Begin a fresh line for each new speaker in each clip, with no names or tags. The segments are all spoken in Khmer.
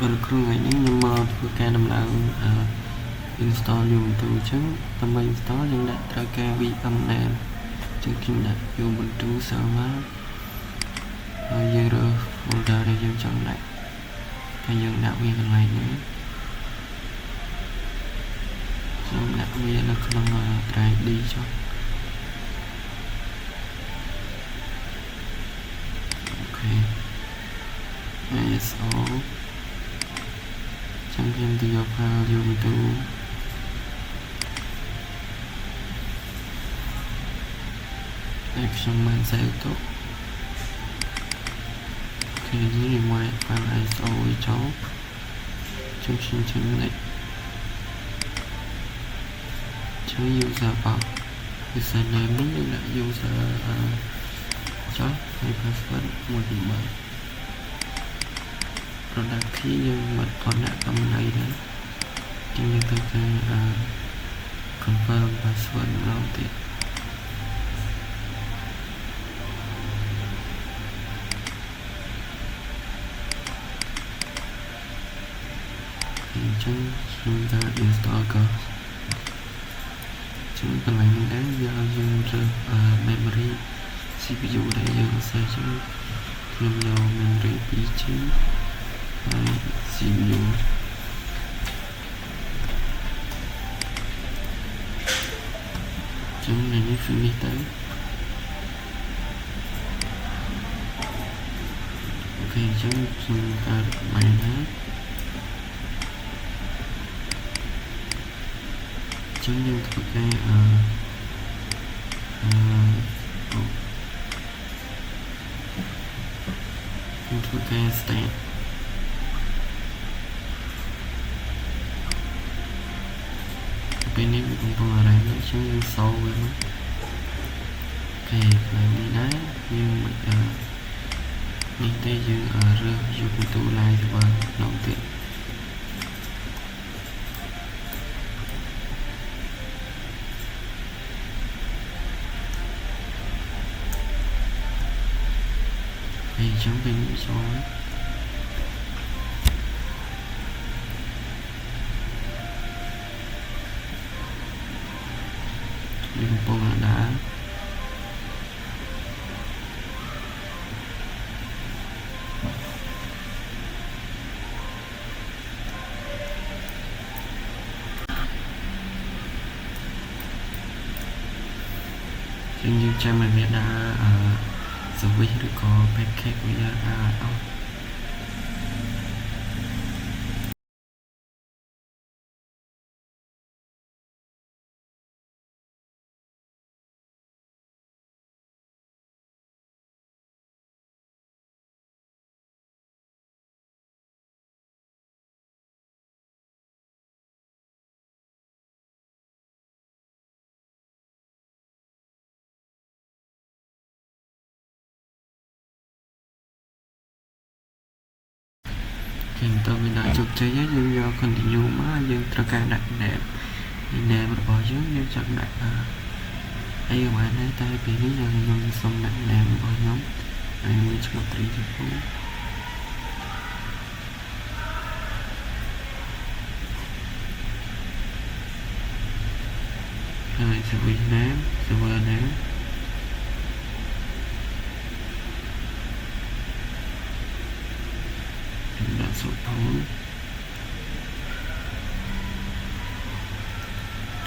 Ở trong ngày những nhưng mà tôi ca nằm là install dùng từ chứ tầm mình install nhưng đã tra ca vi âm nè chương trình đã dùng bình tu sợ má giờ rồi folder để dùng chọn lại hay dùng đạo viên còn lại nữa dùng đạo viên nó không try đi cho ok ISO trong game từ file dùng từ action man sẽ tốt thì dưới ngoài file ISO với cháu chương trình chứng này chứ user bảo username đúng là user chó hay password một điểm bảy rồi là khi nhưng mà còn đã cầm này đấy cho nên tôi sẽ confirm password lâu thì chân chúng ta install cơ chúng ta lại đáng do dùng memory CPU để dùng sẽ chúng nhầm vào memory vị trí CPU chúng này như phim đi tới ok chúng ta bài hát chứng nhân thực cái thực cái state bên em cũng còn là nó chứng nhân sâu với nó ok là đi đá nhưng mà đi tới dương rơ dùng tụ lại và đầu tiên thì chúng bên số đường bộ đã như cha mình đã rồi bây giờ có pancake bây giờ hiện tại mình đã chụp chơi với dương do continue má dương tra ca đặt đẹp nè một bỏ trước nhưng chọn đặt ai mà nói tay bị lý do dùng xong đặt đẹp bỏ nhóm ai mới cho 3 phút rồi sẽ bị ném sẽ vừa ném đã số phút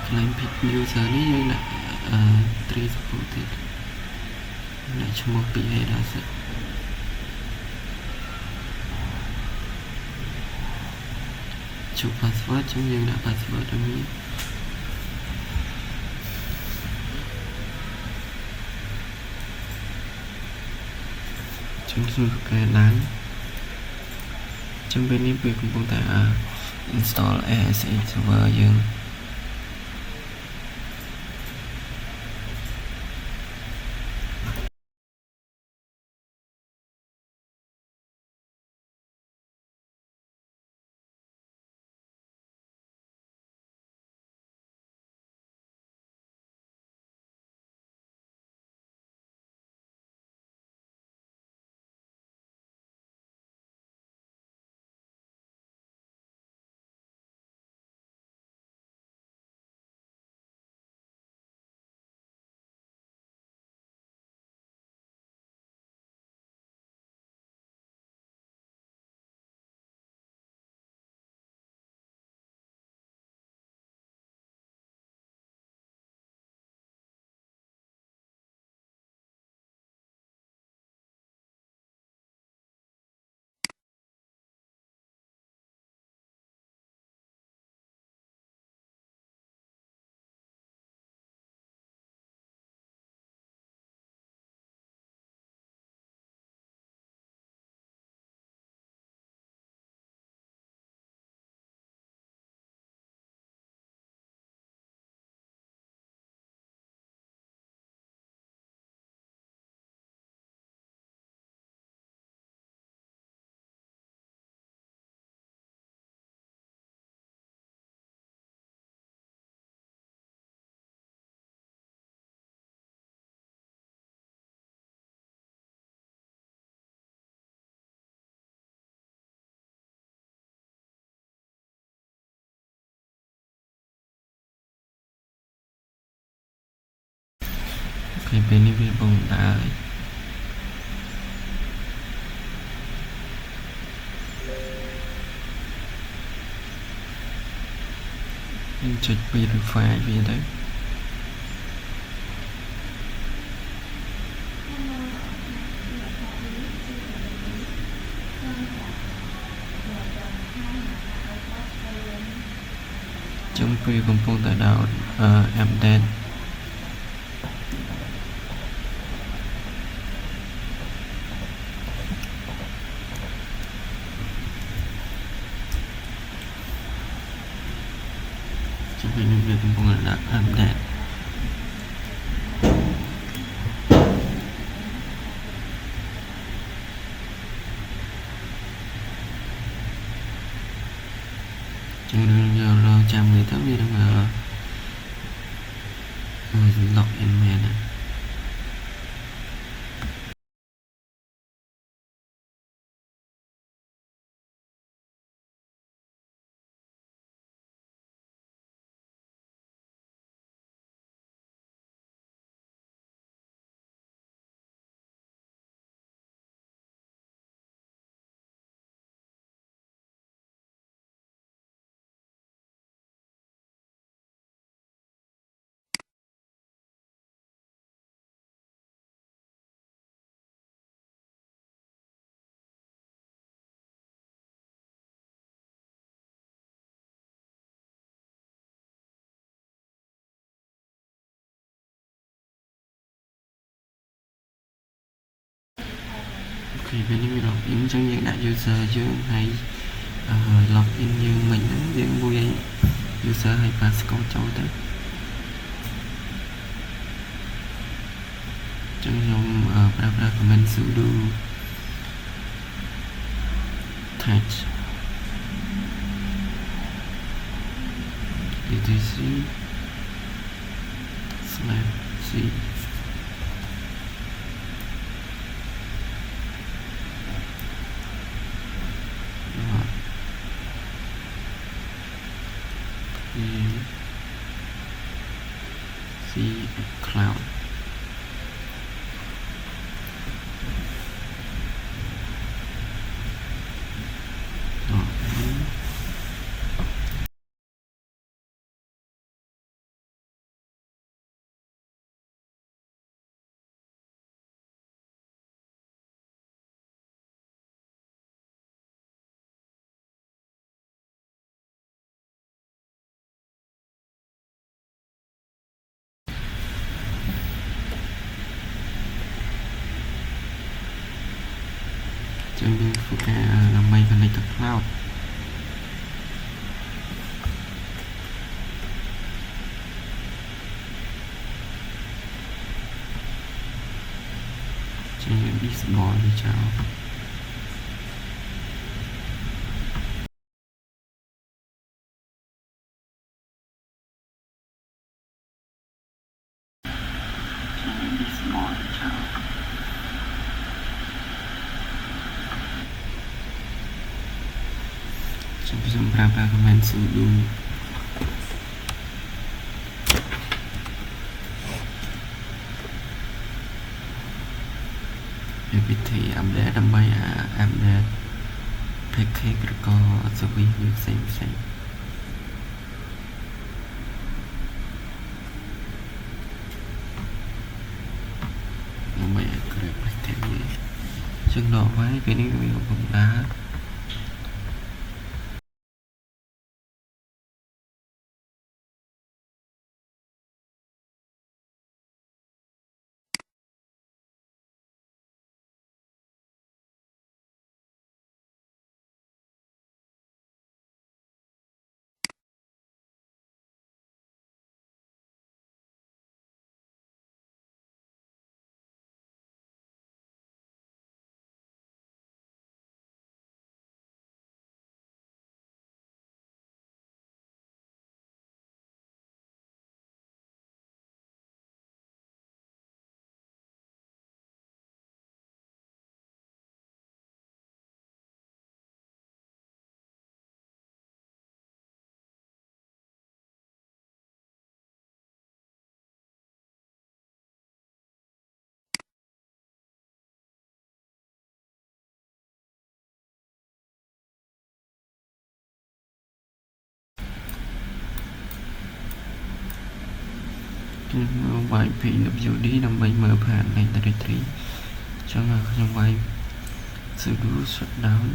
claim pick user này như là 3 phút thì lại cho một bị hay đã sẽ chụp password trong như đã password trongนี้chúng tôi cái láng trong bênนี้việc của chúng ta install ASA server dương Okay, bên này về bóng đá mình chụp verify về đấy trong preកំពុងតែដោតupdate ចំពេលនេះវាកំពុងតែដាក់ update ចឹងយើងរងចាំមើលទៅវានឹងlog in មែនណាthì bênនេះវា login ចឹងយើងដាក់ user យើងហើយ login យើងមិញហ្នឹងយើងមួយ user ហើយ passcode ចូលទៅចឹងខ្ញុំប្រើប្រាស់ command sudo touch etc/c cloudចឹងយើងធ្វើការដើម្បី connect ទៅ cloud ចឹងយើង disable វាចោលខ្ញុំប្រើប្រាស់ command sudo វាវិធី update ដើម្បី update package ឬក៏ service វាផ្សេងដើម្បី upgrade package វាចឹងដល់ហើយពេលនេះវាកំពុងដើរ វាយ pwd ដើម្បីមើលผ่านនៃ directory ចឹងខ្ញុំវាយ sudo shutdown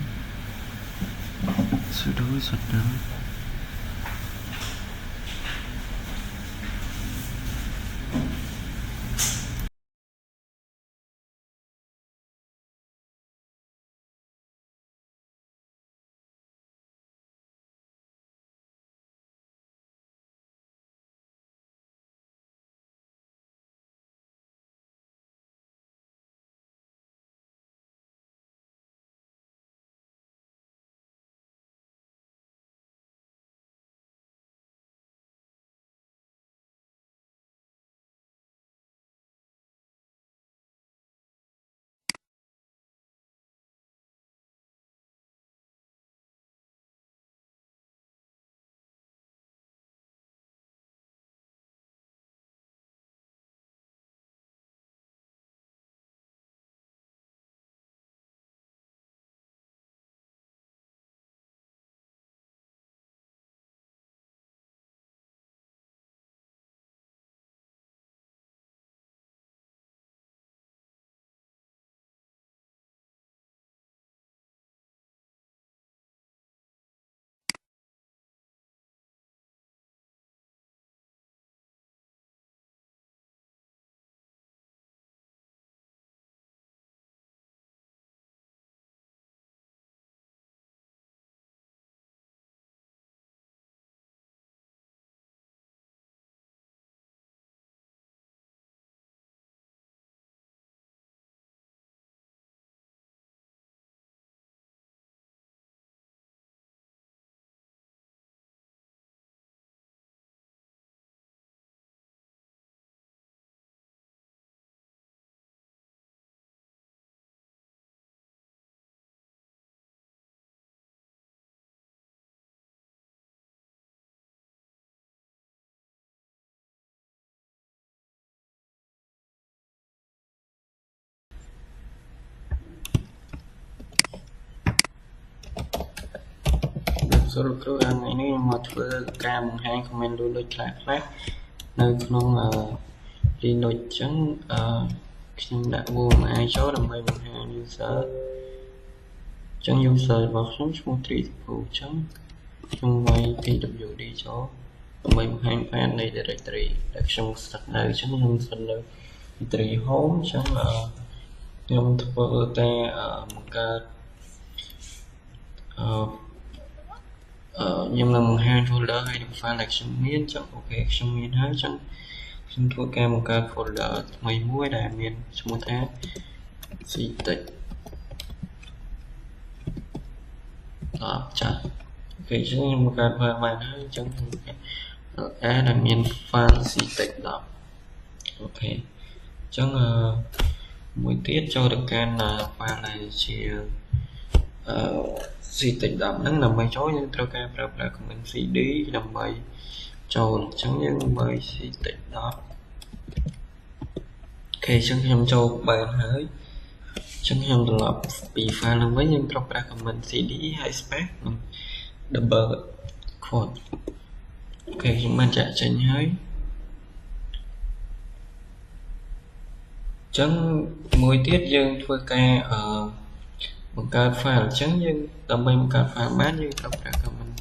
សរុបគ្រូថ្ងៃនេះខ្ញុំមកធ្វើការបង្ហាញ comment ដូចខ្លះនៅក្នុងLinux ចឹងខ្ញុំដាក់ URL ចូលដើម្បីបង្ហាញ user ចឹង user របស់ខ្ញុំឈ្មោះ Tripu ចឹងខ្ញុំវាយ pwd ចូលដើម្បីបង្ហាញផាននៃ directory ដែលខ្ញុំស្ថិតនៅចឹងខ្ញុំស្ថិតនៅ directory home ចឹងខ្ញុំធ្វើតែបង្កើតខ្ញុំនឹងបង្ហាញ folder ហើយនឹង file ដែលខ្ញុំមានចឹងអូខេខ្ញុំមានហើយចឹងខ្ញុំធ្វើការបង្កើត folder ថ្មីមួយដែលមានឈ្មោះថា ctech ចាអូខេចឹងខ្ញុំបង្កើត file បានហើយចឹងដែលមាន file ctech 10អូខេចឹងមួយទៀតចូលទៅកាន់ file ដែលជា ctech 10ហ្នឹងដើម្បីចូលយើងត្រូវការប្រើប្រាស់ command cd ដើម្បីចូលអញ្ចឹងយើងមើល ctech 10អូខេអញ្ចឹងខ្ញុំចូលបានហើយអញ្ចឹងខ្ញុំត្រឡប់ពី file ហ្នឹងវិញយើងត្រូវប្រើ command cd ហើយ space និង double quote អូខេខ្ញុំបានចាក់ចេញហើយអញ្ចឹងមួយទៀតយើងធ្វើការបង្កើត file អញ្ចឹងយើងដើម្បីបង្កើត file បានយើងត្រូវប្រើ command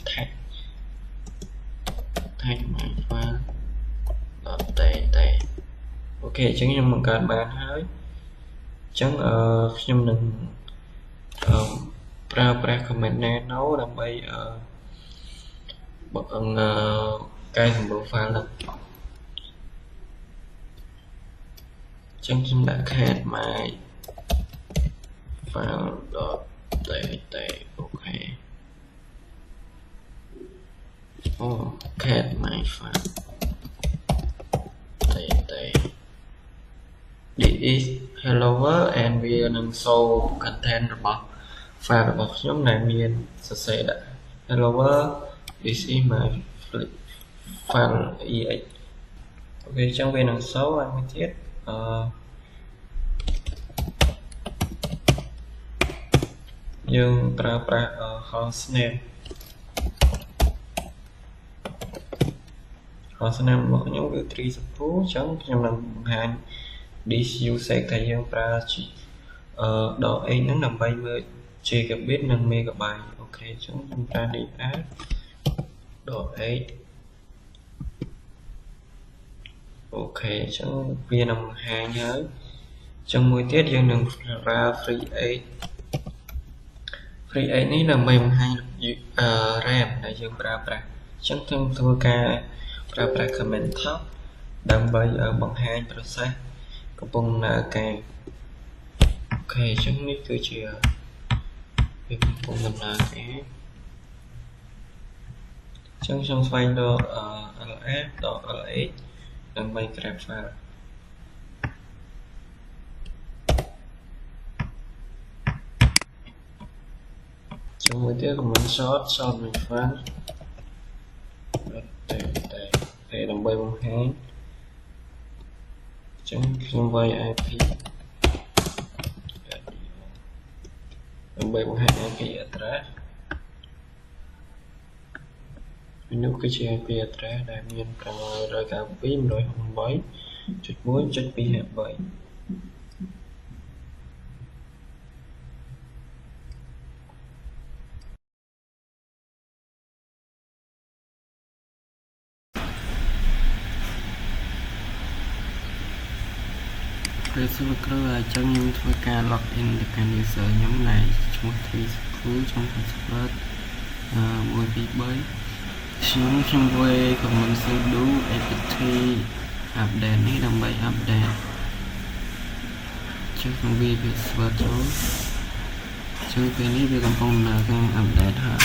tag my file .tt អូខេអញ្ចឹងខ្ញុំបង្កើតបានហើយអញ្ចឹងខ្ញុំនឹងប្រើប្រាស់ command nano ដើម្បីកែសម្រួល file ហ្នឹងអញ្ចឹងខ្ញុំដាក់ cat my file.tt អូខេcat my file .tt this is hello world and វានឹង show content របស់ file របស់ខ្ញុំដែលមានសរសេរដាក់ hello world this is my file ex អូខេអញ្ចឹងវានឹង show ឲ្យមួយទៀតយើងប្រើប្រាស់ hostname ស្នាមរបស់ខ្ញុំគឺ 3 support អញ្ចឹងខ្ញុំនឹងបង្ហាញ this usage ថាយើងប្រើដក x ហ្នឹងដើម្បីមើល gigabit និង megabyte អូខេអញ្ចឹងខ្ញុំប្រើ df ដក x អូខេអញ្ចឹងវានឹងបង្ហាញហើយអញ្ចឹងមួយទៀតយើងនឹងប្រើ free 8 នេះដើម្បីបង្ហាញRAM ដែលយើងប្រើប្រាស់អញ្ចឹងខ្ញុំធ្វើការប្រើប្រាស់ comment top ដើម្បីបង្ហាញ process កំពុងដំណើរការអូខេអញ្ចឹងនេះគឺជាវាកំពុងដំណើរការអញ្ចឹងខ្ញុំស្វែងរក LF ដក LH ដើម្បី grab file ជាមួយទៀត comment short my file តែដើម្បីបង្ហាញអញ្ចឹងខ្ញុំវាយ IP ដើម្បីបង្ហាញ IP address នេះគឺជា IP address ដែលមាន 592.168.1.253ពេលសួរគ្រូអញ្ចឹងខ្ញុំធ្វើការ log in ទៅកាន់ user ខ្ញុំដែលឈ្មោះ 3school trong password 123ខ្ញុំវាយ command sudo apt update នេះដើម្បី update ចុះខ្ញុំវាយ password ចូលជួយពេលនេះវាកំពុងដំណើរការ update ហើយ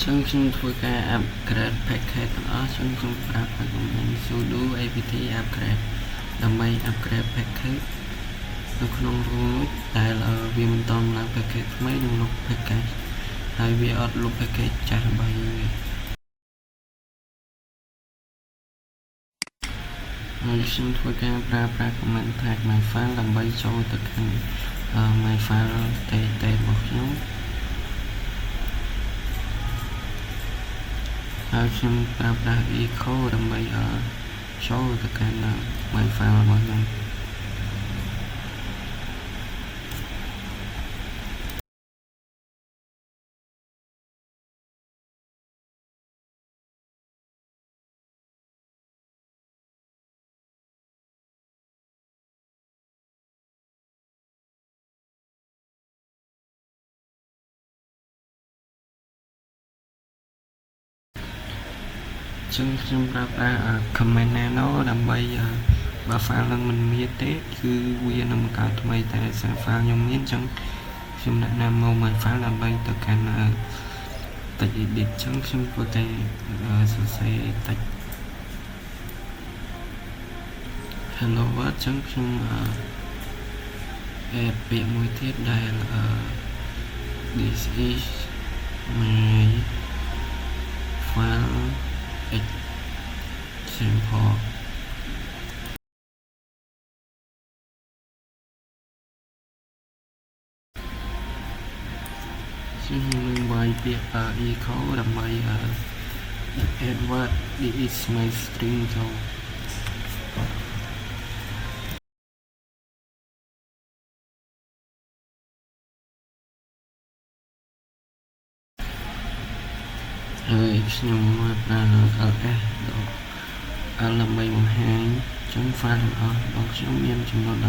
ចឹងខ្ញុំធ្វើការ upgrade package ទាំងអស់ចឹងខ្ញុំប្រាប់ឲ្យខ្ញុំ sudo apt upgrade ដើម្បី upgrade package នៅក្នុង root ដែលវាមិនតន់ឡើង package ថ្មីនឹងលុប package ហើយវាអត់លុប package ចាស់របស់យើងទេហើយខ្ញុំធ្វើការប្រើប្រាស់ command tag my file ដើម្បីចូលទៅកាន់ my file តែរបស់ខ្ញុំហើយខ្ញុំប្រើប្រាស់ echo ដើម្បីចូលទៅកាន់ my file របស់ខ្ញុំចឹងខ្ញុំប្រើប្រាស់ command nano ដើម្បីបើ file នឹងមិនមានទេគឺវានឹងបង្កើតថ្មីតែសារ file ខ្ញុំមានចឹងខ្ញុំដាក់ nano my file ដើម្បីទៅកាន់តិច edit ចឹងខ្ញុំធ្វើតែសរសេរតិច hello world ចឹងខ្ញុំ add ពាក្យមួយទៀតដែល this is my file example ខ្ញុំនឹងវាយពាក្យ echo ដើម្បី add word this is my string ចូលហើយខ្ញុំមកប្រើ ls ដើម្បីបង្ហាញចឹង file ទាំងអស់របស់ខ្ញុំមានចំនួន 12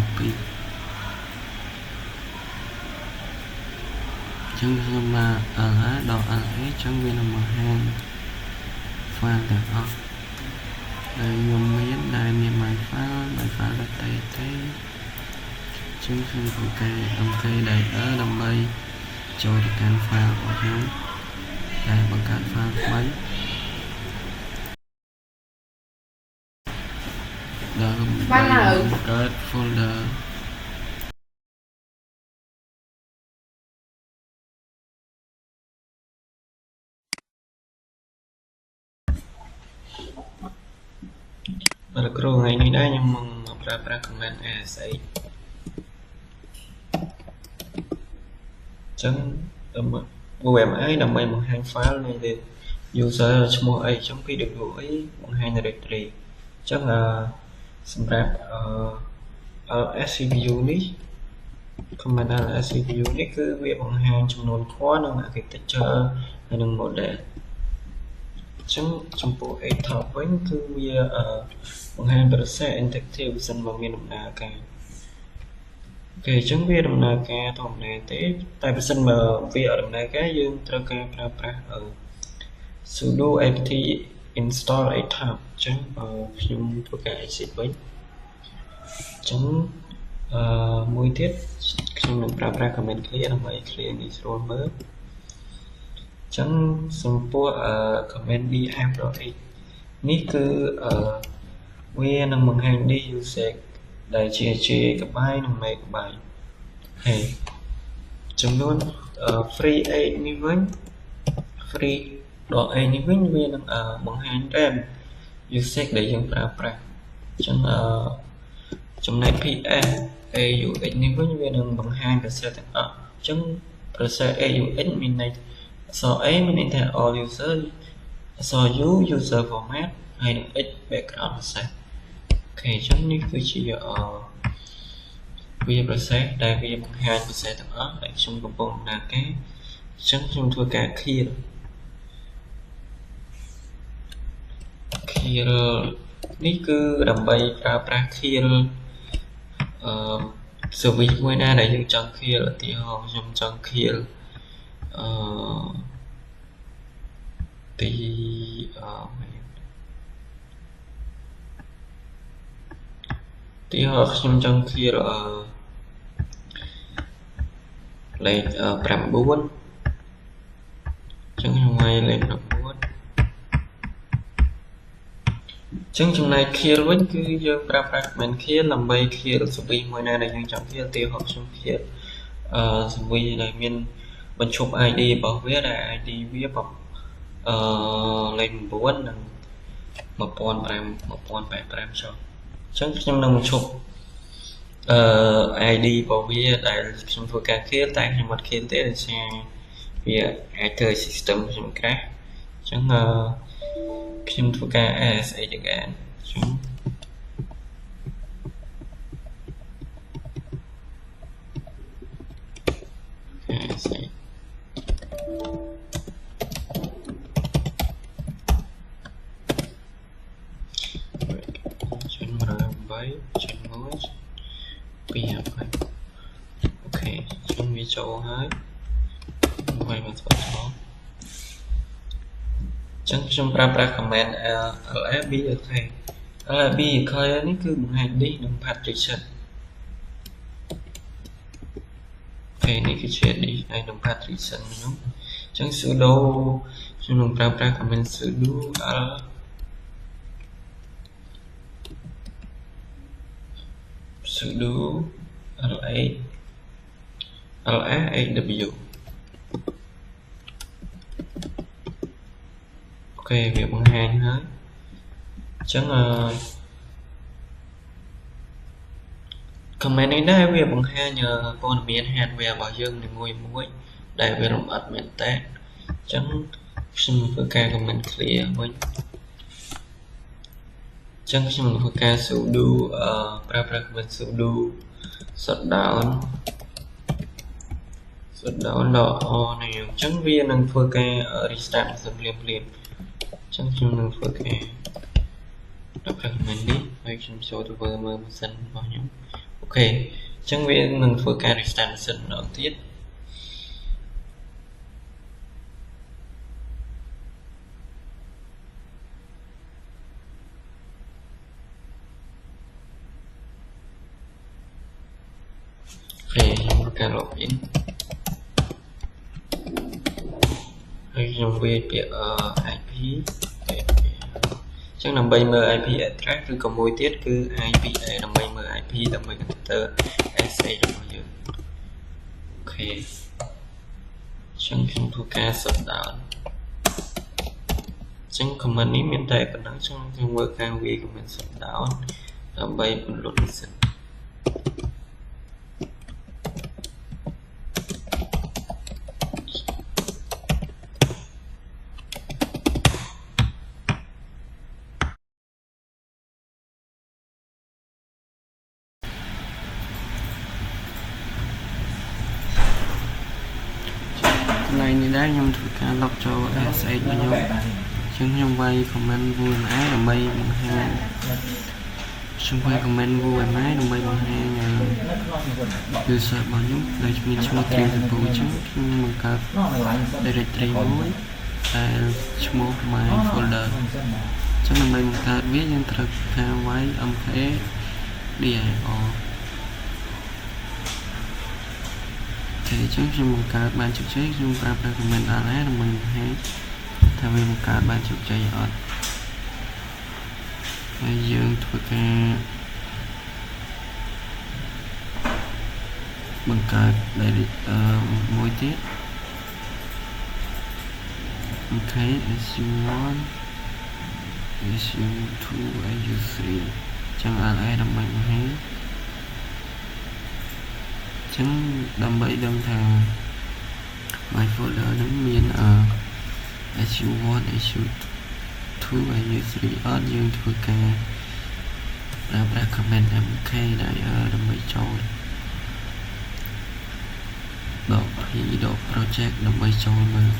ចឹងខ្ញុំមក ls ដល់ la ចឹងវានឹងបង្ហាញ file ទាំងអស់ដែលខ្ញុំមានដែលមាន my file ទេចឹងខ្ញុំធ្វើការ mkdir ដើម្បីចូលទៅកាន់ file របស់ខ្ញុំដែលបង្កើត file ថ្មីដើម្បីបង្កើត folder Rồi cô ngày nay đây nhưng mong pra comment ASH chẳng UMI nằm bên một hàng file này thì user cho mỗi ấy trong khi được gửi một hàng directory chắc làសម្រាប់SCP unit comment SCP unit គឺវាបង្ហាញចំនួន core និង architecture ហើយនឹង model ចឹងចំពោះ top វិញគឺវាបង្ហាញ process interactive សិនមកមានដំណើរការអូខេចឹងវាដំណើរការធម្មតាទេតែបើសិនបើវាអត់ដំណើរការយើងត្រូវការប្រើប្រាស់ sudo apt install atop ចឹងខ្ញុំធ្វើការ exit វិញចឹងមួយទៀតខ្ញុំនឹងប្រើប្រាស់ command clear ដើម្បី clear នេះស្រួលមើលចឹងសំពោះ command df.h នេះគឺវានឹងបង្ហាញ disk usage ដែលជា gigabyte និង megabyte ហើយចំនួន free 8នេះវិញ free ដល់ 8នេះវិញវានឹងបង្ហាញ RAM usage ដែលយើងប្រើប្រាស់ចឹងចំណែក PS AUX នេះវិញវានឹងបង្ហាញ process ទាំងអស់ចឹង process AUX មានន័យអក្សរ A មានន័យថា all user អក្សរ U user format ហើយនឹង X background process អូខេចឹងនេះគឺជាវា process ដែលវាបង្ហាញ process ទាំងអស់ដែលខ្ញុំកំពុងដំណើរការចឹងខ្ញុំធ្វើការ clear នេះគឺដើម្បីប្រើប្រាស់ clear service មួយណាដែលយើងចង់ clear ឧទាហរណ៍ខ្ញុំចង់ clear ទីខ្ញុំចង់ clear លេខ 9 ចឹងខ្ញុំឲ្យលេខ 9 ចឹងចំណែក clear វិញគឺយើងប្រើប្រាស់ command clear ដើម្បី clear service មួយណាដែលយើងចង់ clear ឧទាហរណ៍ខ្ញុំ clear service ដែលមានបញ្ឈប់ ID របស់វាដែល ID វាលេខ 9 និង 1085 ចុះចឹងខ្ញុំនឹងបញ្ឈប់ ID របស់វាដែលខ្ញុំធ្វើការ clear តែខ្ញុំអត់ clear ទេដោយសារវាអាចធ្វើ system ខ្ញុំ crash ចឹងខ្ញុំធ្វើការ ASH again ចឹងASH ចឹង108ចឹង1 2អូខេចឹងវាចូលហើយហើយមកស្បចូលចឹងខ្ញុំប្រើប្រាស់ command lab អូខេ lab នេះគឺបង្ហាញ disk និង partition អូខេនេះគឺជា disk ហើយនិង partition ខ្ញុំចឹង sudo ខ្ញុំនឹងប្រើប្រាស់ command sudo ls8w អូខេវាបង្ហាញហើយអញ្ចឹងcommand នេះដែរវាបង្ហាញព័ត៌មាន hardware របស់យើងនីមួយៗដែលវាលម្អិតមែនតើអញ្ចឹងខ្ញុំធ្វើការ command clear វិញអញ្ចឹងខ្ញុំនឹងធ្វើការ sudo ប្រើប្រាស់ command sudo shutdown ដល់ on នេះអញ្ចឹងវានឹងធ្វើការ restart សិនភ្លាមអញ្ចឹងខ្ញុំនឹងធ្វើការប្រើប្រាស់ command នេះហើយខ្ញុំចូលទៅមើលម៉ាស៊ីនរបស់ខ្ញុំអូខេអញ្ចឹងវានឹងធ្វើការ restart ម៉ាស៊ីនម្ដងទៀតខ្ញុំធ្វើការ login ហើយខ្ញុំវាយពាក្យ IP ចឹងដើម្បីមើល IP address ឬក៏មួយទៀតគឺ IPA ដើម្បីមើល IP ដើម្បី computer SH របស់យើងអូខេចឹងខ្ញុំធ្វើការ shutdown ចឹង comment នេះមានតែប៉ុណ្ណឹងចឹងយើងមើលការវាយ comment shut down ដើម្បីបន្លត់និស្សិតកន្លែងនេះដែរខ្ញុំធ្វើការលុបចូល SH របស់ខ្ញុំចឹងខ្ញុំវាយ comment VMA ដើម្បីបង្ហាញខ្ញុំវាយ comment VMA ដើម្បីបង្ហាញuser របស់ខ្ញុំដែលមានឈ្មោះ Dream Simple ចឹងខ្ញុំបង្កើត directory មួយដែលឈ្មោះ my folder ចឹងដើម្បីបង្កើតវាយើងត្រូវការវាយ mkdir អូខេចឹងខ្ញុំបង្កើតបានជោគជ័យខ្ញុំប្រើប្រាស់ comment RA ដើម្បីបង្ហាញថាវាបង្កើតបានជោគជ័យអត់ហើយយើងធ្វើការបង្កើតមួយទៀត ok su1 su2 su3 ចឹង RA ដើម្បីបង្ហាញចឹងដើម្បីដឹងថា my folder នឹងមានsu1 su2 su3 អត់យើងធ្វើការប្រើប្រាស់ comment mk ដើម្បីចូលដក p ដក project ដើម្បីចូលមើល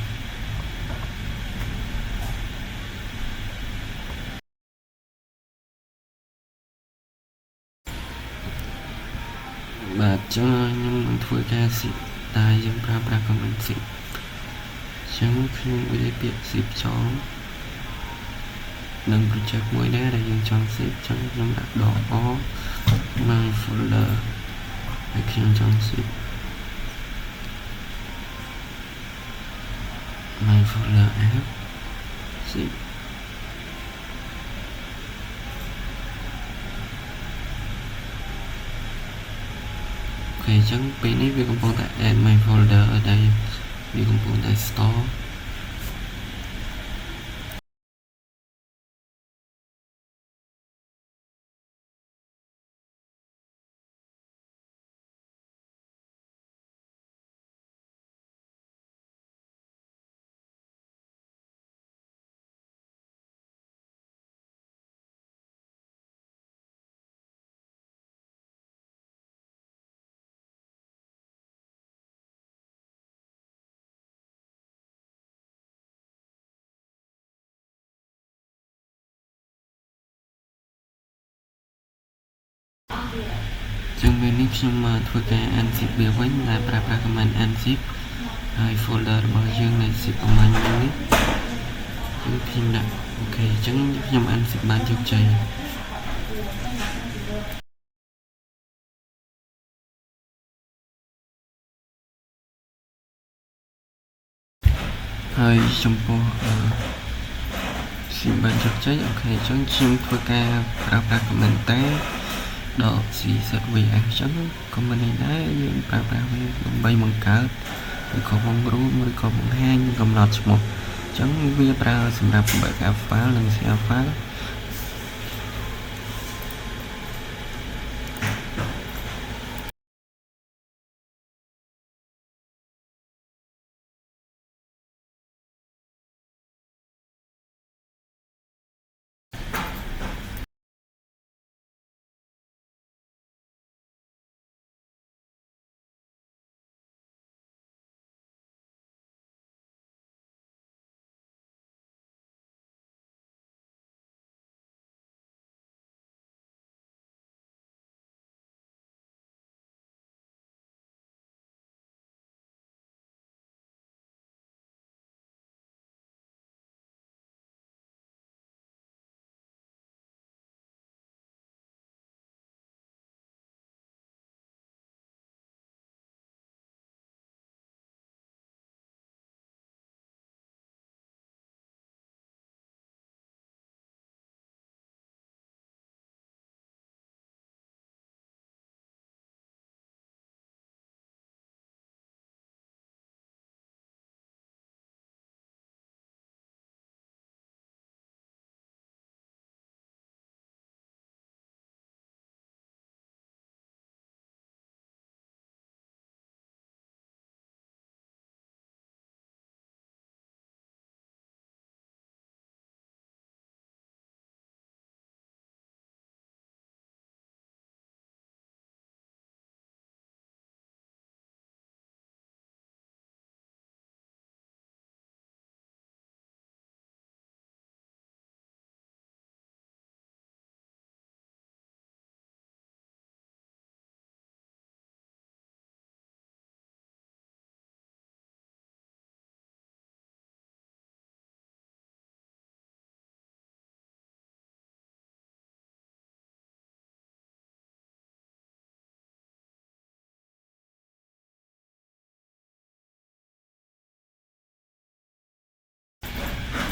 បាទចឹងខ្ញុំនឹងធ្វើការ zip តែយើងប្រើប្រាស់ comment zip ចឹងខ្ញុំនិយាយពាក្យ zip ចូលនឹង project មួយដែរដែលយើងចង់ zip ចឹងខ្ញុំដាក់ដក o my folder ហើយខ្ញុំចង់ zip my folder app zipអូខេចឹងពេលនេះវាកំពុងតែ add my folder ដែលវាកំពុងតែ storeចឹងពេលនេះខ្ញុំមកធ្វើការ unzip វាវិញដែលប្រើប្រាស់ command unzip ហើយ folder របស់យើងនៃ zip command នេះគឺខ្ញុំដាក់អូខេចឹងខ្ញុំ unzip បានជោគជ័យហើយចំពោះzip បានជោគជ័យអូខេចឹងខ្ញុំធ្វើការប្រើប្រាស់ comment តែដក CZVF ចឹង comment នេះដែរយើងប្រើប្រាស់វាដើម្បីបង្កើតឬក៏បង្រួមឬក៏បង្ហាញកំណត់ឈ្មោះចឹងវាប្រើសម្រាប់ backup file និង share file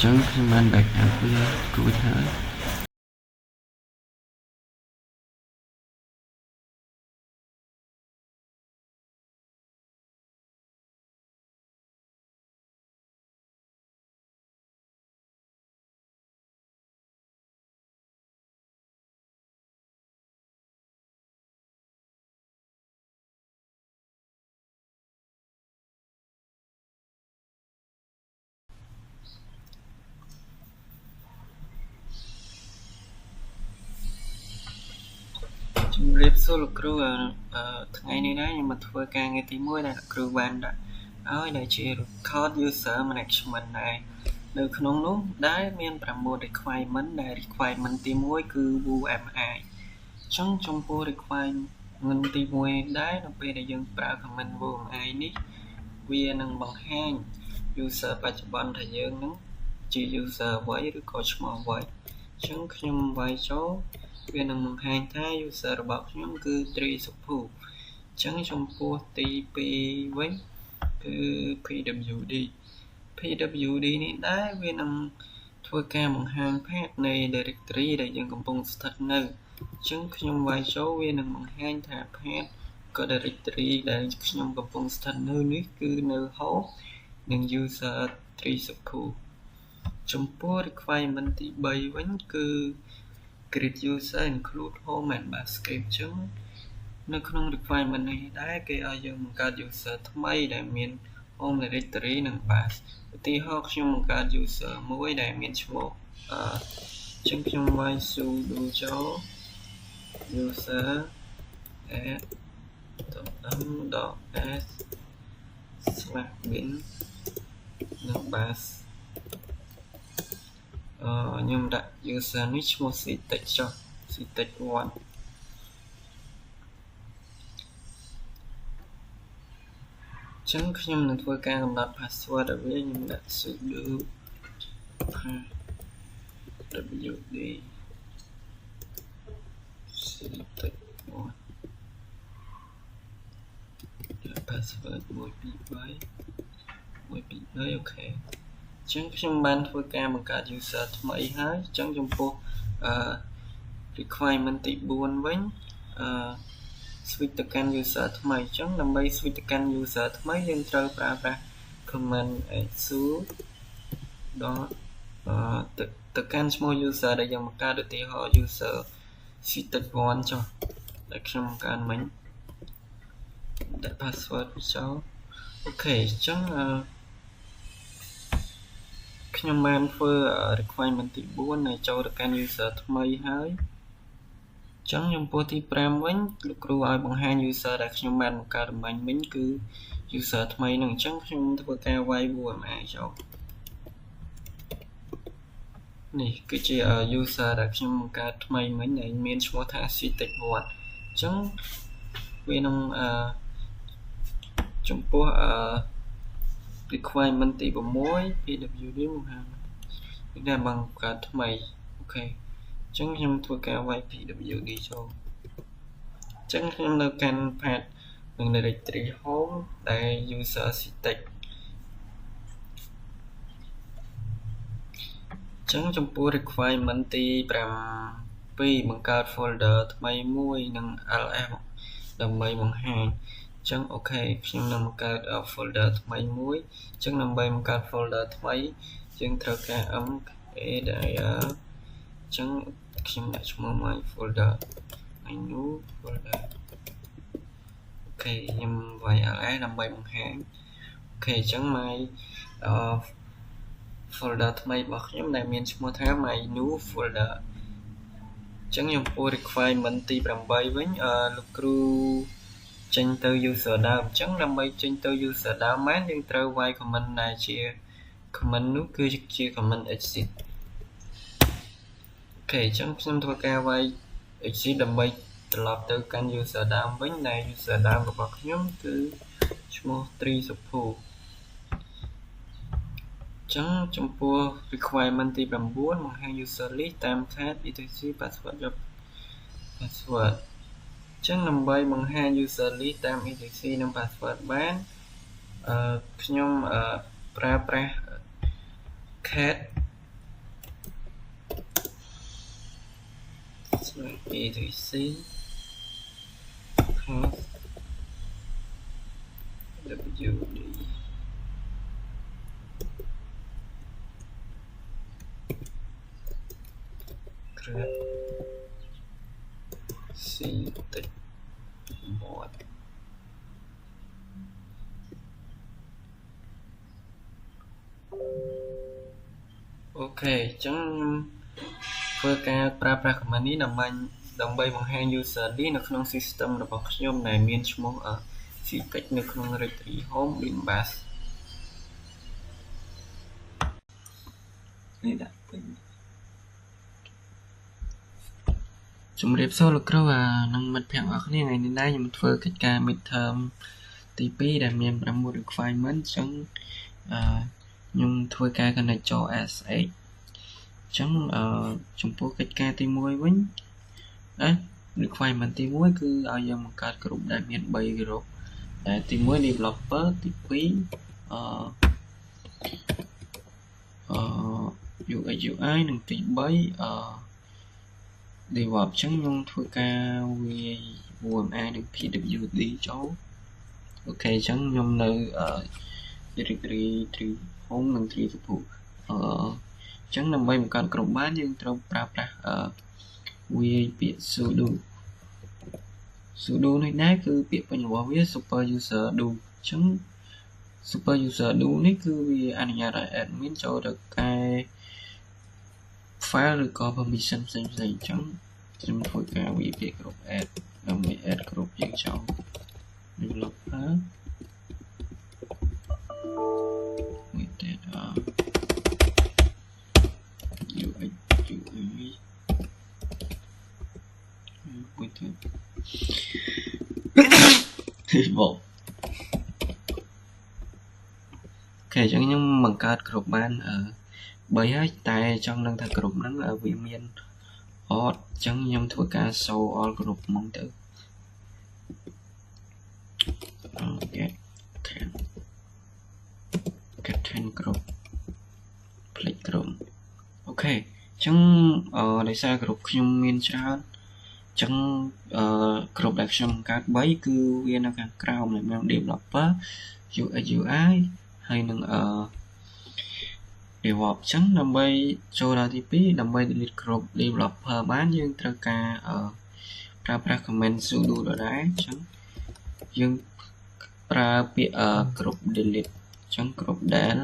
ចឹងខ្ញុំបាន backup វារួចហើយជំរាបសួរលោកគ្រូថ្ងៃនេះដែរខ្ញុំមកធ្វើការងារទី1ដែលលោកគ្រូបានដាក់ឲ្យដែលជា record user management ដែរនៅក្នុងនោះដែរមាន9 requirement ដែល requirement ទី1គឺ WMI ចឹងចំពោះ requirement ទី1ដែរនៅពេលដែលយើងប្រើ command WMI នេះវានឹងបង្ហាញ user បច្ចុប្បន្នថាយើងនឹងជា user អ្វីឬក៏ឈ្មោះអ្វីចឹងខ្ញុំវាយចូលវានឹងបង្ហាញថា user របស់ខ្ញុំគឺត្រីសុភូចឹងចំពោះទី2វិញគឺ PWD នេះដែរវានឹងធ្វើការបង្ហាញ path នៃ directory ដែលយើងកំពុងស្ថិតនៅចឹងខ្ញុំវាយចូលវានឹងបង្ហាញថា path ក៏ directory ដែលខ្ញុំកំពុងស្ថិតនៅនេះគឺនៅ host និង user ត្រីសុភូចំពោះ requirement ទី3វិញគឺ create user include home and bash script ចឹងនៅក្នុង requirement នេះដែរគេឲ្យយើងបង្កើត user ថ្មីដែលមាន home directory និង bash ឧទាហរណ៍ខ្ញុំបង្កើត user មួយដែលមានឈ្មោះចឹងខ្ញុំវាយ sudo ចូល user add.m.s/bin និង bashខ្ញុំដាក់ user នេះឈ្មោះ ctech ចុះ ctech 1ចឹងខ្ញុំនឹងធ្វើការកំណត់ password ឲ្យវាខ្ញុំដាក់ sudo wd ctech 1 password 123អូខេចឹងខ្ញុំបានធ្វើការបង្កើត user ថ្មីហើយចឹងចំពោះrequirement ទី4វិញswitch ទៅកាន់ user ថ្មីចឹងដើម្បី switch ទៅកាន់ user ថ្មីយើងត្រូវប្រើប្រាស់ command sudo ទៅកាន់ឈ្មោះ user ដែលយើងបង្កើតឧទាហរណ៍ user ctech 1ចុះដែលខ្ញុំបង្កើតមិញដាក់ password ចូលអូខេចឹងខ្ញុំបានធ្វើ requirement ទី4ដែលចូលទៅកាន់ user ថ្មីហើយចឹងចំពោះទី5វិញលោកគ្រូឲ្យបង្ហាញ user ដែលខ្ញុំបានបង្កើតមិញគឺ user ថ្មីនឹងអញ្ចឹងខ្ញុំធ្វើការវាយ WMI ចូលនេះគឺជា user ដែលខ្ញុំបង្កើតថ្មីមិញដែលមានឈ្មោះថា ctech 1អញ្ចឹងវានឹងចំពោះrequirement ទី6 PWD បង្ហាញដែលបង្កើតថ្មីអូខេអញ្ចឹងខ្ញុំធ្វើការវាយ PWD ចូលអញ្ចឹងខ្ញុំនៅកាន់ path និង directory home ដែល user ctech អញ្ចឹងចំពោះ requirement ទី7បង្កើត folder ថ្មីមួយនិង ls ដើម្បីបង្ហាញអញ្ចឹងអូខេខ្ញុំនឹងបង្កើត folder ថ្មីមួយអញ្ចឹងដើម្បីបង្កើត folder ថ្មីយើងត្រូវការ mkdir អញ្ចឹងខ្ញុំដាក់ឈ្មោះ my folder new folder អូខេខ្ញុំវាយ ls ដើម្បីបង្ហាញអូខេអញ្ចឹង my folder ថ្មីរបស់ខ្ញុំដែលមានឈ្មោះថា my new folder អញ្ចឹងខ្ញុំពោល requirement ទី8វិញលោកគ្រូចេញទៅ user ដើមអញ្ចឹងដើម្បីចេញទៅ user ដើមមែនយើងត្រូវវាយ command ដែលជា command នោះគឺជា command exit អូខេអញ្ចឹងខ្ញុំធ្វើការវាយ exit ដើម្បីត្រឡប់ទៅកាន់ user ដើមវិញដែល user ដើមរបស់ខ្ញុំគឺឈ្មោះត្រីសុភូចឹងចំពោះ requirement ទី9បង្ហាញ user list តាម cat etc password password ចឹងដើម្បីបង្ហាញ user list តាម etc និង password បានខ្ញុំប្រើប្រាស់ cat A to C pass W D grab C tích một ok chẳng vừa ca pra comment ní nằm anh đồng bay bằng hai user đi nó không system nó bọc nhóm này miền chung ở chỉ cách nó không directory home bin busនេះដាក់ពេញជំរាបសួរលោកគ្រូនិងមិត្តភ័ក្តិអរគ្នាថ្ងៃនេះដែរខ្ញុំធ្វើកិច្ចការ midterm ទី2ដែលមាន6 requirement អញ្ចឹងខ្ញុំធ្វើការ connect ចូល SH អញ្ចឹងចំពោះកិច្ចការទី1វិញrequirement ទី1គឺឲ្យយើងបង្កើត group ដែលមាន3 group ដែលទី1 developer ទី2UX UI និងទី3DevOps អញ្ចឹងខ្ញុំធ្វើការវា WMA និង PWD ចូលអូខេអញ្ចឹងខ្ញុំនៅ directory 3 home និង3 support អញ្ចឹងដើម្បីបង្កើតក្រុមបានយើងត្រូវប្រើប្រាស់វាពាក្យ sudo នេះដែរគឺពាក្យពេញរបស់វា super user do អញ្ចឹង super user do នេះគឺវាអនុញ្ញាតឲ្យ admin ចូលទៅកែ file ឬក៏ permission ផ្សេងៗអញ្ចឹងខ្ញុំធ្វើការវាពាក្យ group add ដើម្បី add group យើងចូល developer with data UX UI with DevOps អូខេអញ្ចឹងខ្ញុំបង្កើត group បាន3ហើយតែចង់នឹងថា group ហ្នឹងវាមាន odd អញ្ចឹងខ្ញុំធ្វើការ show all group ហ្មងទៅget 10 group click group អូខេអញ្ចឹងដោយសារ group ខ្ញុំមានច្រើនអញ្ចឹងgroup ដែលខ្ញុំបង្កើត3គឺវានៅខាងក្រោមដែលមាន developer UX UI ហើយនឹងDevOps អញ្ចឹងដើម្បីចូលដល់ទី2ដើម្បី delete group developer បានយើងត្រូវការប្រើប្រាស់ command sudo ដដែលអញ្ចឹងយើងប្រើពាក្យ group delete អញ្ចឹង group del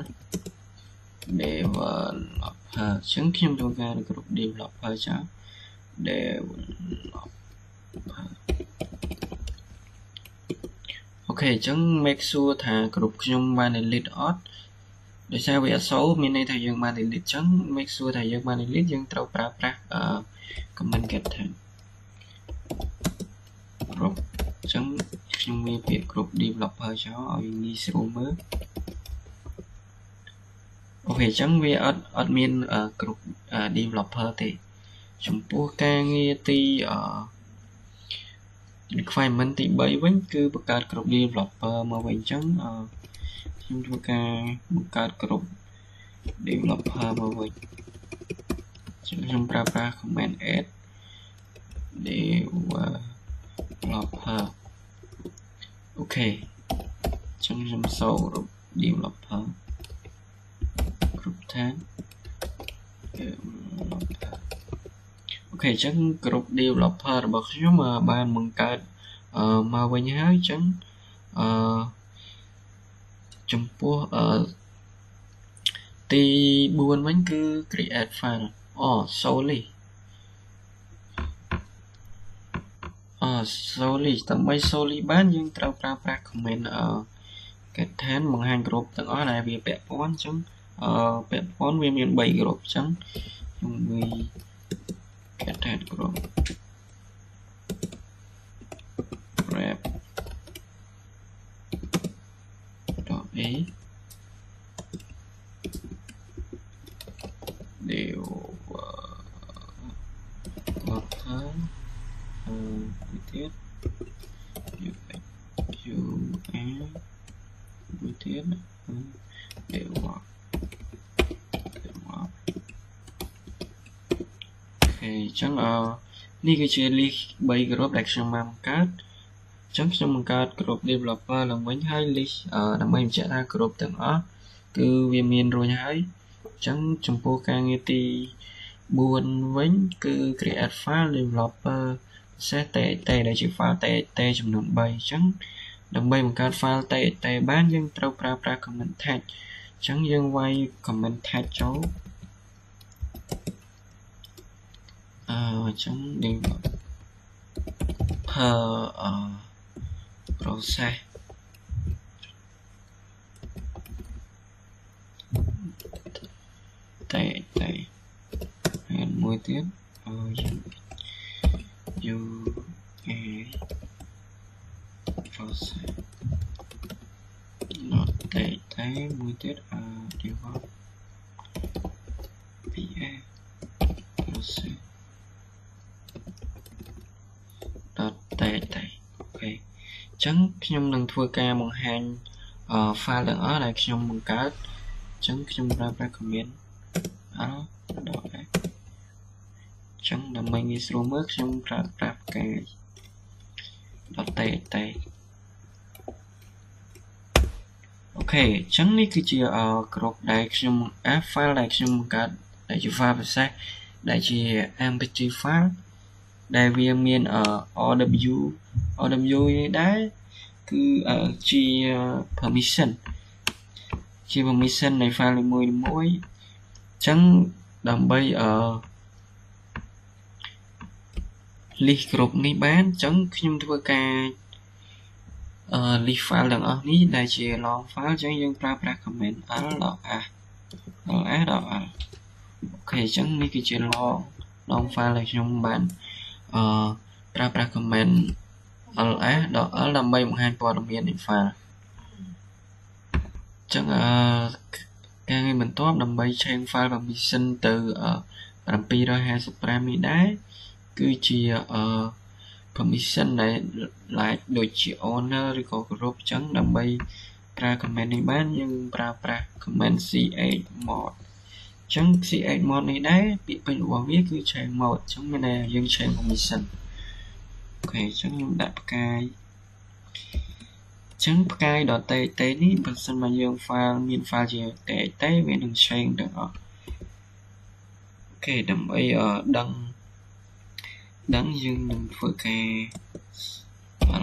developer អញ្ចឹងខ្ញុំត្រូវការ group developer ចោល developer អូខេអញ្ចឹង make sure ថា group ខ្ញុំបាន delete អត់ដោយសារវាអត់សូវមានន័យថាយើងបាន delete អញ្ចឹង make sure ថាយើងបាន delete យើងត្រូវប្រើប្រាស់ command get 10 group អញ្ចឹងខ្ញុំមានពាក្យ group developer ចោលឲ្យងាយស្រួលមើលអូខេអញ្ចឹងវាអត់មាន group developer ទេចំពោះការងារទីrequirement ទី3វិញគឺបង្កើត group developer មកវិញអញ្ចឹងខ្ញុំធ្វើការបង្កើត group developer មកវិញខ្ញុំប្រើប្រាស់ command add developer អូខេអញ្ចឹងខ្ញុំសូម group developer group 10 developer អូខេអញ្ចឹង group developer របស់ខ្ញុំបានបង្កើតមកវិញហើយអញ្ចឹងចំពោះទី4វិញគឺ create file solely ដើម្បី solely បានយើងត្រូវប្រើប្រាស់ command get 10បង្ហាញ group ទាំងអស់ដែលវាពាក់ព័ន្ធអញ្ចឹងពាក់ព័ន្ធវាមាន3 group អញ្ចឹងខ្ញុំវា get 10 group grab .a developer with it DevOps អូខេអញ្ចឹង នេះគឺជា list 3 group ដែលខ្ញុំបានបង្កើតអញ្ចឹងខ្ញុំបង្កើត group developer ឡើងវិញហើយ list ដើម្បីបញ្ជាក់ថា group ទាំងអស់គឺវាមានរួចហើយអញ្ចឹងចំពោះការងារទី4វិញគឺ create file developer process TXT ដែលជា file TXT ចំនួន3អញ្ចឹងដើម្បីបង្កើត file TXT បានយើងត្រូវប្រើប្រាស់ comment tag អញ្ចឹងយើងវាយ comment tag ចូលអញ្ចឹង developer process តែហើយមួយទៀតUA process not តែមួយទៀតdevelop PA process ដល់តែអូខេអញ្ចឹងខ្ញុំនឹងធ្វើការបង្ហាញfile ទាំងអស់ដែលខ្ញុំបង្កើតអញ្ចឹងខ្ញុំប្រើប្រាស់ command L ដល់ F អញ្ចឹងដើម្បីងាយស្រួលមើលខ្ញុំប្រើប្រាស់ផ្កាយដល់តែអូខេអញ្ចឹងនេះគឺជាក្រុមដែលខ្ញុំfile ដែលខ្ញុំបង្កើតដែលជា file ពិសេសដែលជា mp3 file ដែលវាមាន OW នេះដែរគឺជា permission នៃ file នីមួយអញ្ចឹងដើម្បីlist គ្រប់នេះបានអញ្ចឹងខ្ញុំធ្វើការ list file ទាំងអស់នេះដែលជា long file អញ្ចឹងយើងប្រើប្រាស់ command L ដល់ A LS ដល់ L អូខេអញ្ចឹងនេះគឺជា long file ដែលខ្ញុំបានប្រើប្រាស់ command LS ដល់ L ដើម្បីបង្ហាញព័ត៌មាននៃ file អញ្ចឹងការងារបន្ទាប់ដើម្បី change file permission ទៅ755នេះដែរគឺជា permission ដែល like ដូចជា owner ឬក៏ group អញ្ចឹងដើម្បីប្រើ command នេះបានយើងប្រើប្រាស់ command chmod អញ្ចឹង chmod នេះដែរពាក្យពេចន៍របស់វាគឺ change mode អញ្ចឹងមានន័យថាយើង change permission អូខេអញ្ចឹងខ្ញុំដាក់ផ្កាយអញ្ចឹងផ្កាយដល់ TXT នេះបើសិនមកយើង មាន file ជា TXT វានឹង change ទាំងអស់អូខេដើម្បីដឹងយើងនឹងធ្វើការ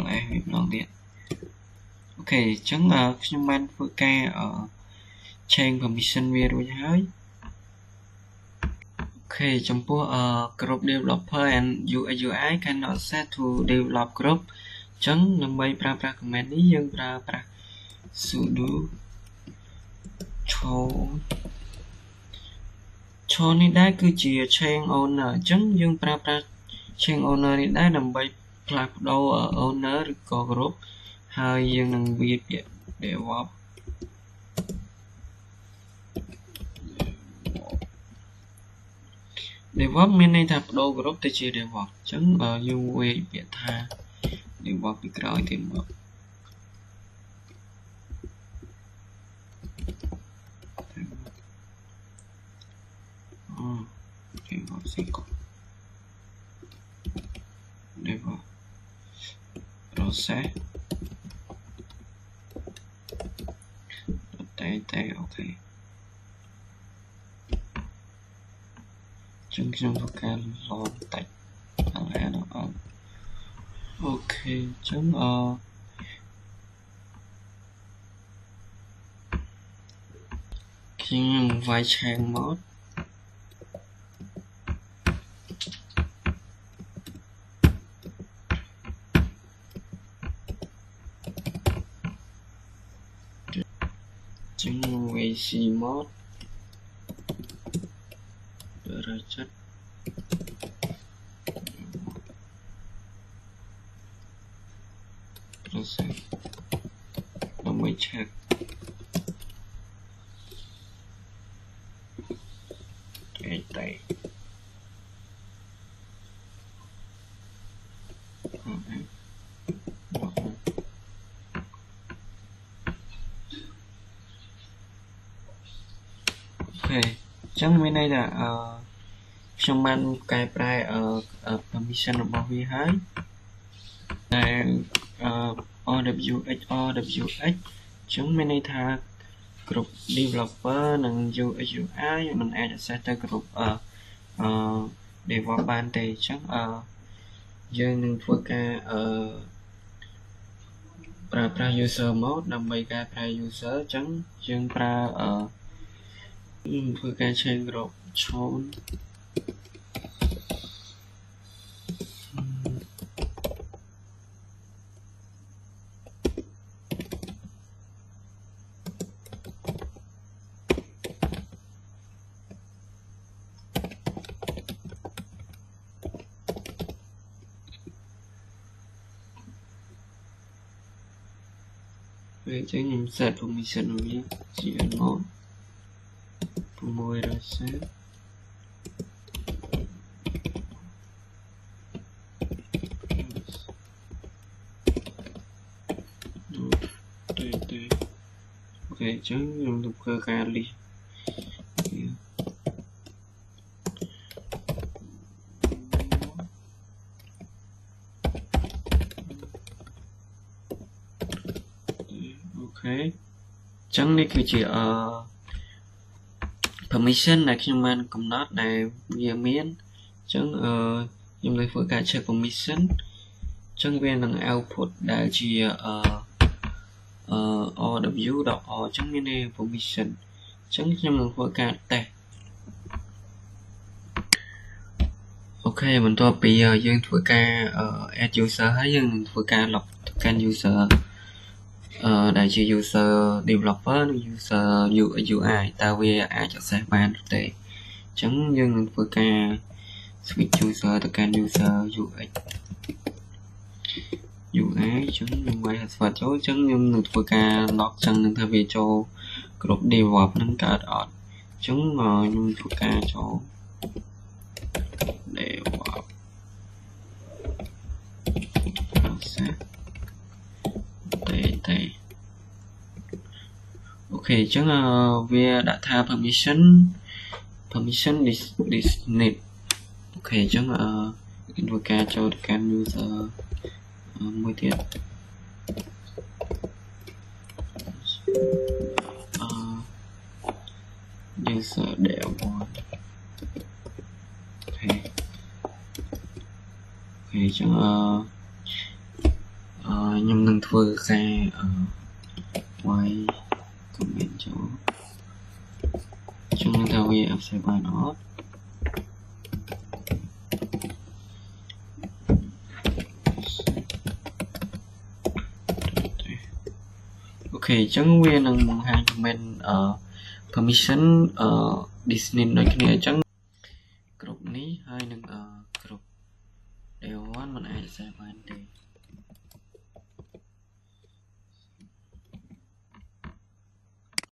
LS វាម្ដងទៀតអូខេអញ្ចឹងខ្ញុំបានធ្វើការ change permission វារួចហើយអូខេចំពោះgroup developer and UI cannot set to develop group អញ្ចឹងដើម្បីប្រើប្រាស់ command នេះយើងប្រើប្រាស់ sudo chown នេះដែរគឺជា change owner អញ្ចឹងយើងប្រើប្រាស់ change owner នេះដែរដើម្បីផ្លាស់ប្ដូរ owner ឬក៏ group ហើយយើងនឹងវាយពាក្យ DevOps មានន័យថាប្ដូរ group ទៅជា DevOps អញ្ចឹងយើងវាយពាក្យថា DevOps ពីក្រោយទៀតមកDevOps process តែអូខេខ្ញុំធ្វើការឡងតាច់អូខេអញ្ចឹងខ្ញុំវាយ change mode ចឹងវាយ C mode រចិត្តprocess ដើម្បី check តែអូខេអញ្ចឹងមានន័យថា ខ្ញុំបានកែប្រែpermission របស់វាហើយតែRWH អញ្ចឹងមានន័យថាគ្រប់ developer និង UX UI មិនអាច access ទៅគ្រប់DevOps បានទេអញ្ចឹងយើងនឹងធ្វើការប្រើប្រាស់ user mode ដើម្បីកែប្រែ user អញ្ចឹងយើងប្រើធ្វើការ change group chown ពេលចឹងខ្ញុំ set permission វាជា mode 640អូខេអញ្ចឹងខ្ញុំទៅធ្វើការ list អូខេអញ្ចឹងនេះគឺជា permission ដែលខ្ញុំបានកំណត់ដែលវាមានអញ្ចឹងខ្ញុំនឹងធ្វើការ check permission អញ្ចឹងវានឹង output ដែលជា rw.o អញ្ចឹងមានន័យ permission អញ្ចឹងខ្ញុំនឹងធ្វើការ test អូខេបន្ទាប់ពីយើងធ្វើការ add user ហើយយើងនឹងធ្វើការ log ទៅកាន់ user ដែលជា user developer និង user UI តើវាអាច access បានឬទេអញ្ចឹងយើងនឹងធ្វើការ switch user ទៅកាន់ user UX UI អញ្ចឹងខ្ញុំឲ្យ password ចូលអញ្ចឹងខ្ញុំនឹងធ្វើការ log អញ្ចឹងនឹងថាវាចូលគ្រប់ DevOps នឹងកើតអត់អញ្ចឹងខ្ញុំធ្វើការចូល DevOps process ទេអូខេអញ្ចឹងវាដាក់ថា permission dismiss អូខេអញ្ចឹងខ្ញុំធ្វើការចូលទៅកាន់ user មួយទៀតuser dev1 អូខេអញ្ចឹងខ្ញុំនឹងធ្វើការ y comment ចូលអញ្ចឹងថាវា access បានអត់អូខេអញ្ចឹងវានឹងបង្ហាញ comment permission dismiss ដូចគ្នាអញ្ចឹងគ្រប់នេះហើយនឹងគ្រប់ L1 មិនអាច access បានទេ